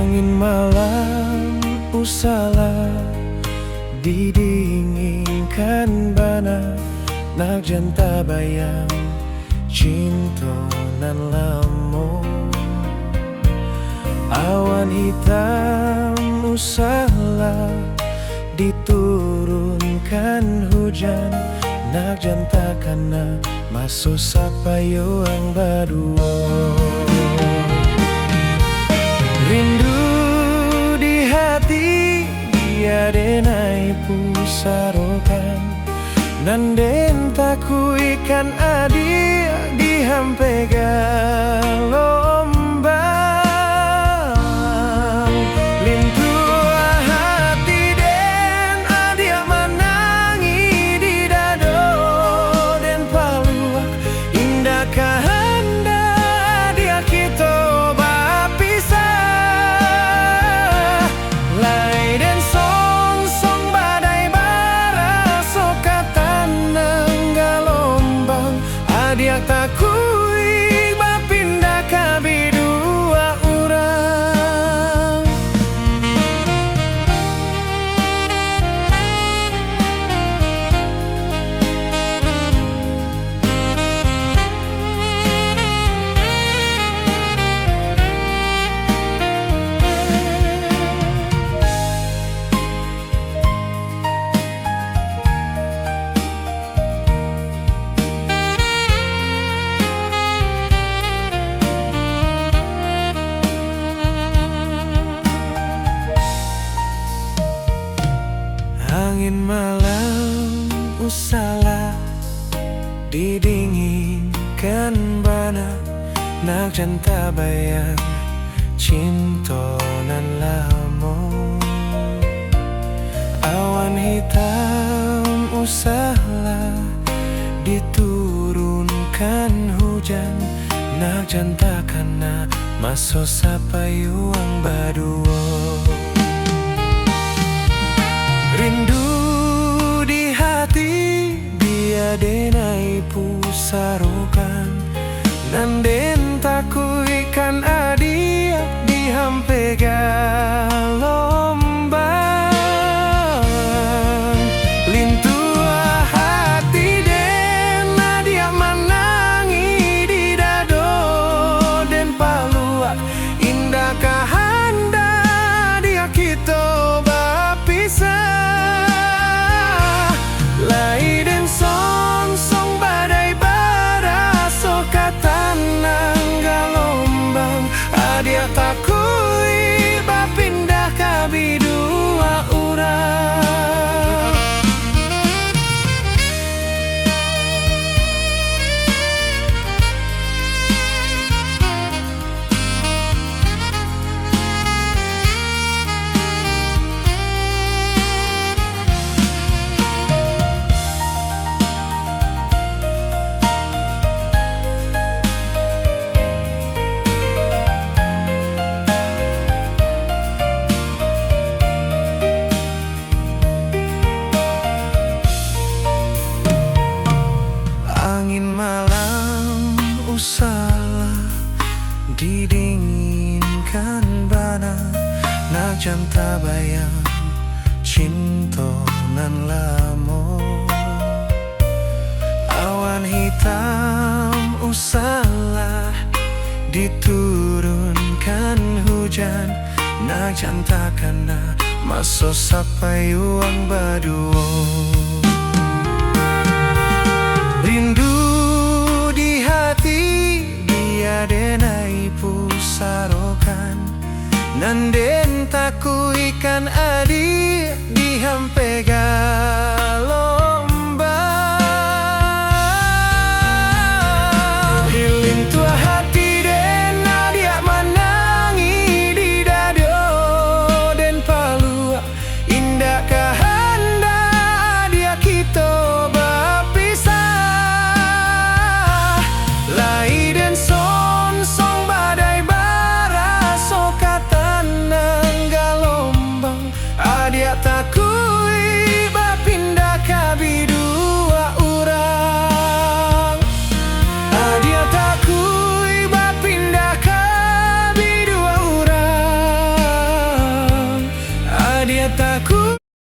Angin malam usala didinginkan bana nak janta bayang cinta nan lamo. Awan hitam usala diturunkan hujan nak janta kana masuk sapayo ang badua. Rindu di hati dia denai pusarokan nanden taku ikan adi dihampe galombang. Lintu hati den adia menangi di dado den palua indah kahanda dia kita bapisah. Lai den song badai bara sokatan nang galombang adiak takui bapindah kabi dua urang. Angin malam usala didinginkan bana nak janta bayang cinta nan lamo. Awan hitam usala diturunkan hujan nak janta kana masuk sapayo ang badua. Rindu di hati dia denai pusarokan nanden taku ikan adi dihampe galombang. Lintu hati den adia menangi di dado den palua indah kahanda dia kita bapisah. Lai den song badai bara sokatan nang galombang adia takui bapindah kabi dua urang. Angin malam usala didinginkan bana nak janta bayang cinta nan lamo. Awan hitam usala diturunkan hujan nak janta kana masuk sapayo ang badua. Rindu di hati dia denai pusarokan nanden taku ikan adi dihampe